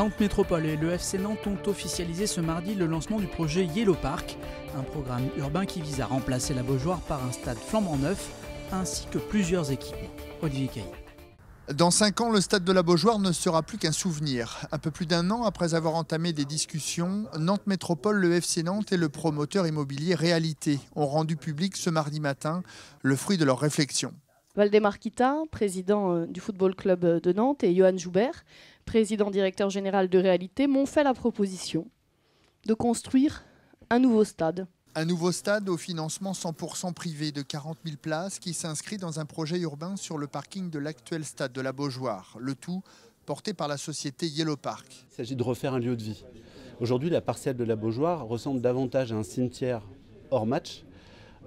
Nantes Métropole et le FC Nantes ont officialisé ce mardi le lancement du projet Yellow Park, un programme urbain qui vise à remplacer la Beaujoire par un stade flambant neuf, ainsi que plusieurs équipements. Olivier Caillet. Dans 5 ans, le stade de la Beaujoire ne sera plus qu'un souvenir. Un peu plus d'un an après avoir entamé des discussions, Nantes Métropole, le FC Nantes et le promoteur immobilier Réalité ont rendu public ce mardi matin le fruit de leurs réflexions. Valdemar Kita, président du Football Club de Nantes, et Johan Joubert, président-directeur général de Réalité, m'ont fait la proposition de construire un nouveau stade. Un nouveau stade au financement 100% privé de 40 000 places qui s'inscrit dans un projet urbain sur le parking de l'actuel stade de la Beaujoire. Le tout porté par la société Yellow Park. Il s'agit de refaire un lieu de vie. Aujourd'hui, la parcelle de la Beaujoire ressemble davantage à un cimetière hors match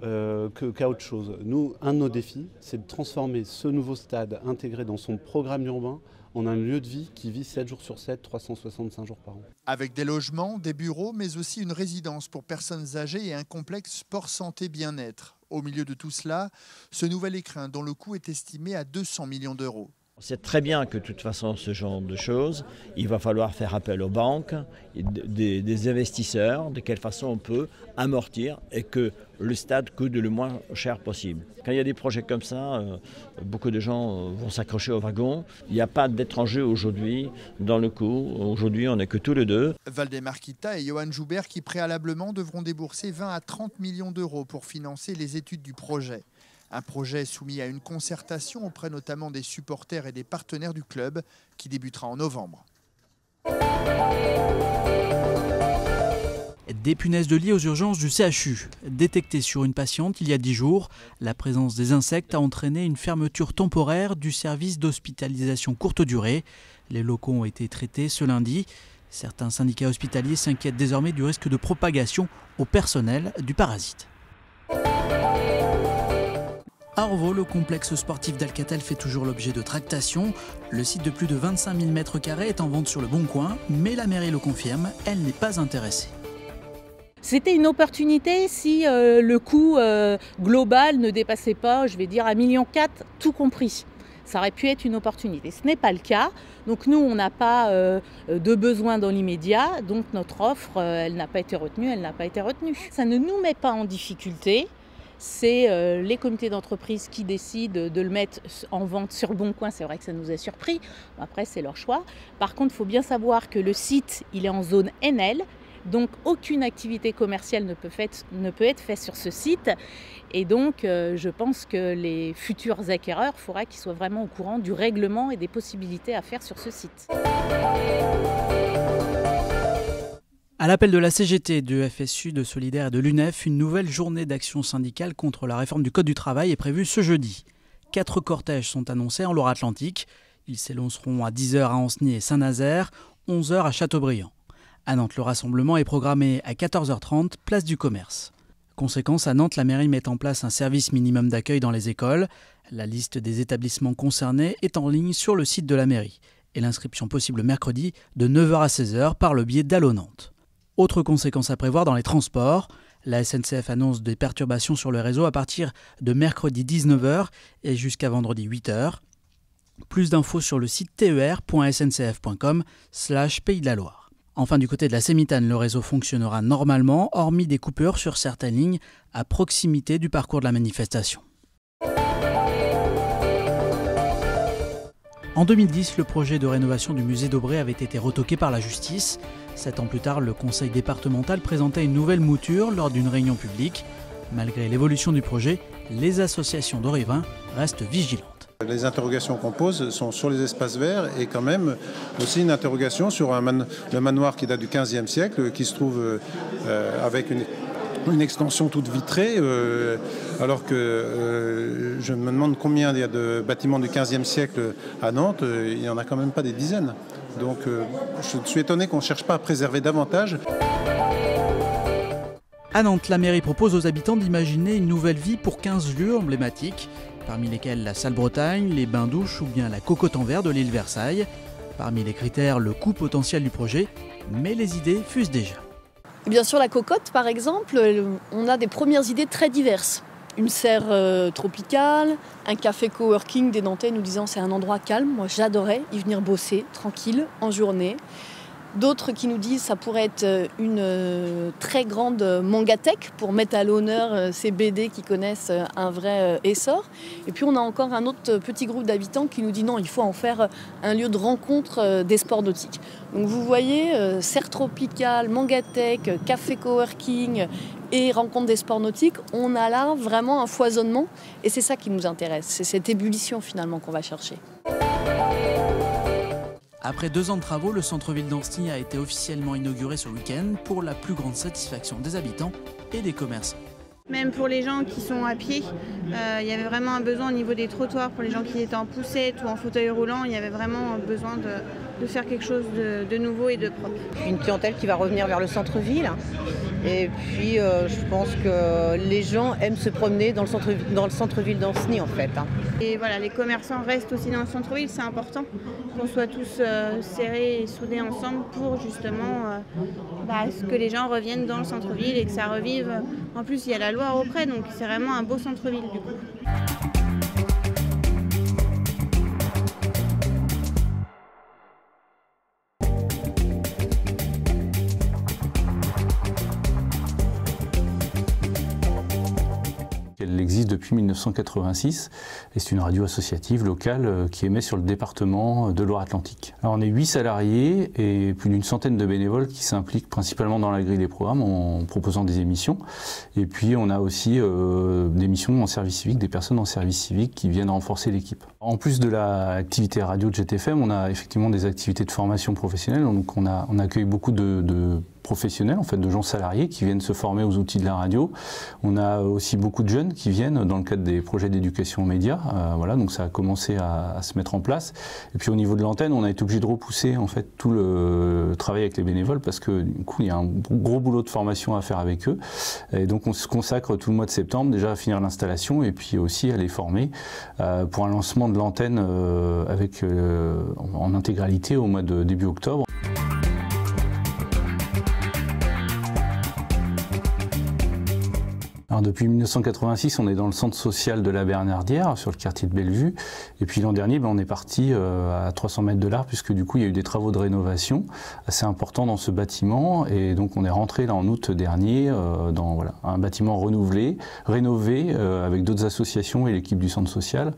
qu'à autre chose. Nous, un de nos défis, c'est de transformer ce nouveau stade intégré dans son programme urbain en un lieu de vie qui vit 7 jours sur 7, 365 jours par an. Avec des logements, des bureaux, mais aussi une résidence pour personnes âgées et un complexe sport santé bien-être. Au milieu de tout cela, ce nouvel écrin dont le coût est estimé à 200 millions d'euros. On sait très bien que de toute façon, ce genre de choses, il va falloir faire appel aux banques, des investisseurs, de quelle façon on peut amortir et que le stade coûte le moins cher possible. Quand il y a des projets comme ça, beaucoup de gens vont s'accrocher au wagon. Il n'y a pas d'étrangers aujourd'hui dans le coup. Aujourd'hui, on n'est que tous les deux. Valdemar Kita et Johan Joubert qui préalablement devront débourser 20 à 30 millions d'euros pour financer les études du projet. Un projet soumis à une concertation auprès notamment des supporters et des partenaires du club qui débutera en novembre. Des punaises de lit aux urgences du CHU. Détectées sur une patiente il y a 10 jours, la présence des insectes a entraîné une fermeture temporaire du service d'hospitalisation courte durée. Les locaux ont été traités ce lundi. Certains syndicats hospitaliers s'inquiètent désormais du risque de propagation au personnel du parasite. À Orvault, le complexe sportif d'Alcatel fait toujours l'objet de tractations. Le site de plus de 25 000 m² est en vente sur le Bon Coin, mais la mairie le confirme, elle n'est pas intéressée. C'était une opportunité si le coût global ne dépassait pas, je vais dire, 1,4 million, tout compris. Ça aurait pu être une opportunité. Ce n'est pas le cas. Donc nous, on n'a pas de besoin dans l'immédiat. Donc notre offre, elle n'a pas été retenue, Ça ne nous met pas en difficulté. C'est les comités d'entreprise qui décident de le mettre en vente sur le Bon Coin. C'est vrai que ça nous a surpris. Après, c'est leur choix. Par contre, il faut bien savoir que le site, il est en zone NL. Donc, aucune activité commerciale ne peut être faite sur ce site. Et donc, je pense que les futurs acquéreurs, il faudra qu'ils soient vraiment au courant du règlement et des possibilités à faire sur ce site. À l'appel de la CGT, de FSU, de Solidaire et de l'UNEF, une nouvelle journée d'action syndicale contre la réforme du Code du travail est prévue ce jeudi. 4 cortèges sont annoncés en Loire-Atlantique. Ils s'élanceront à 10h à Ancenis et Saint-Nazaire, 11h à Châteaubriand. À Nantes, le rassemblement est programmé à 14h30, place du Commerce. Conséquence, à Nantes, la mairie met en place un service minimum d'accueil dans les écoles. La liste des établissements concernés est en ligne sur le site de la mairie. Et l'inscription possible mercredi de 9h à 16h par le biais d'Allo Nantes. Autre conséquence à prévoir dans les transports, la SNCF annonce des perturbations sur le réseau à partir de mercredi 19h et jusqu'à vendredi 8h. Plus d'infos sur le site ter.sncf.com/Pays de la Loire. Enfin, du côté de la Sémitane, le réseau fonctionnera normalement, hormis des coupures sur certaines lignes à proximité du parcours de la manifestation. En 2010, le projet de rénovation du musée d'Aubray avait été retoqué par la justice. 7 ans plus tard, le conseil départemental présentait une nouvelle mouture lors d'une réunion publique. Malgré l'évolution du projet, les associations de riverains restent vigilantes. Les interrogations qu'on pose sont sur les espaces verts et quand même aussi une interrogation sur le manoir qui date du XVe siècle, qui se trouve avec une extension toute vitrée, alors que je me demande combien il y a de bâtiments du XVe siècle à Nantes, il n'y en a quand même pas des dizaines. Donc je suis étonné qu'on ne cherche pas à préserver davantage. À Nantes, la mairie propose aux habitants d'imaginer une nouvelle vie pour 15 lieux emblématiques, parmi lesquels la salle Bretagne, les bains-douches ou bien la cocotte en verre de l'île Versailles. Parmi les critères, le coût potentiel du projet, mais les idées fusent déjà. Bien sûr, la cocotte, par exemple, on a des premières idées très diverses. Une serre tropicale, un café coworking des Nantais nous disant c'est un endroit calme. Moi, j'adorais y venir bosser, tranquille, en journée. D'autres qui nous disent que ça pourrait être une très grande mangatech pour mettre à l'honneur ces BD qui connaissent un vrai essor. Et puis on a encore un autre petit groupe d'habitants qui nous dit non, il faut en faire un lieu de rencontre des sports nautiques. Donc vous voyez, serre tropicale, mangatech, café coworking et rencontre des sports nautiques, on a là vraiment un foisonnement et c'est ça qui nous intéresse, c'est cette ébullition finalement qu'on va chercher. Après 2 ans de travaux, le centre-ville d'Ancenis a été officiellement inauguré ce week-end pour la plus grande satisfaction des habitants et des commerçants. Même pour les gens qui sont à pied, il y avait vraiment un besoin au niveau des trottoirs, pour les gens qui étaient en poussette ou en fauteuil roulant, il y avait vraiment besoin de faire quelque chose de nouveau et de propre. Une clientèle qui va revenir vers le centre-ville. Et puis je pense que les gens aiment se promener dans le centre-ville d'Ancenis en fait. Et voilà, les commerçants restent aussi dans le centre-ville, c'est important qu'on soit tous serrés et soudés ensemble pour justement que les gens reviennent dans le centre-ville et que ça revive. En plus, il y a la Loire auprès, donc c'est vraiment un beau centre-ville du coup. Elle existe depuis 1986 et c'est une radio associative locale qui émet sur le département de Loire-Atlantique. Alors on est 8 salariés et plus d'une centaine de bénévoles qui s'impliquent principalement dans la grille des programmes en proposant des émissions. Et puis on a aussi des missions en service civique, des personnes en service civique qui viennent renforcer l'équipe. En plus de l'activité radio de GTFM, on a effectivement des activités de formation professionnelle. Donc on accueille beaucoup de professionnels, en fait, de gens salariés qui viennent se former aux outils de la radio. On a aussi beaucoup de jeunes qui viennent dans le cadre des projets d'éducation aux médias. Voilà, donc ça a commencé à se mettre en place. Et puis au niveau de l'antenne, on a été obligé de repousser en fait tout le travail avec les bénévoles parce que du coup il y a un gros boulot de formation à faire avec eux. Et donc on se consacre tout le mois de septembre déjà à finir l'installation et puis aussi à les former pour un lancement de l'antenne en intégralité au mois de début octobre. Alors depuis 1986, on est dans le centre social de la Bernardière, sur le quartier de Bellevue. Et puis l'an dernier, on est parti à 300 mètres de l'Arc, puisque du coup, il y a eu des travaux de rénovation assez importants dans ce bâtiment. Et donc, on est rentré là en août dernier dans un bâtiment renouvelé, rénové, avec d'autres associations et l'équipe du centre social.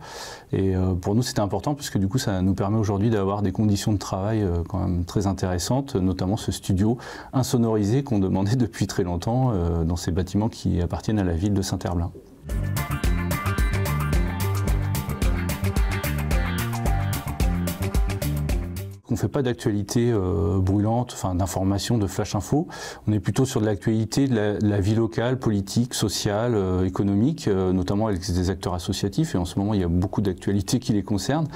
Et pour nous, c'était important, puisque du coup, ça nous permet aujourd'hui d'avoir des conditions de travail quand même très intéressantes, notamment ce studio insonorisé qu'on demandait depuis très longtemps dans ces bâtiments qui appartiennent à la ville de Saint-Herblain. On ne fait pas d'actualité brûlante, enfin d'information, de flash info. On est plutôt sur de l'actualité de la vie locale, politique, sociale, économique, notamment avec des acteurs associatifs. Et en ce moment, il y a beaucoup d'actualités qui les concernent.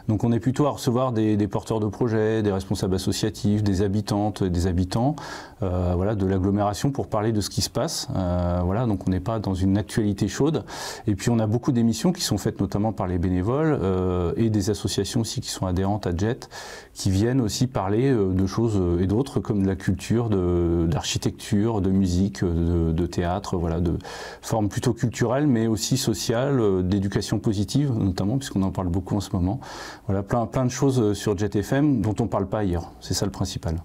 Donc on est plutôt à recevoir des porteurs de projets, des responsables associatifs, des habitantes, des habitants, voilà, de l'agglomération pour parler de ce qui se passe. Voilà, donc on n'est pas dans une actualité chaude. Et puis on a beaucoup d'émissions qui sont faites notamment par les bénévoles et des associations aussi qui sont adhérentes à JET, qui viennent aussi parler de choses et d'autres comme de la culture, d'architecture, de musique, de théâtre, voilà, de formes plutôt culturelles mais aussi sociales, d'éducation positive notamment puisqu'on en parle beaucoup en ce moment. Voilà, plein de choses sur JET FM dont on ne parle pas ailleurs, c'est ça le principal.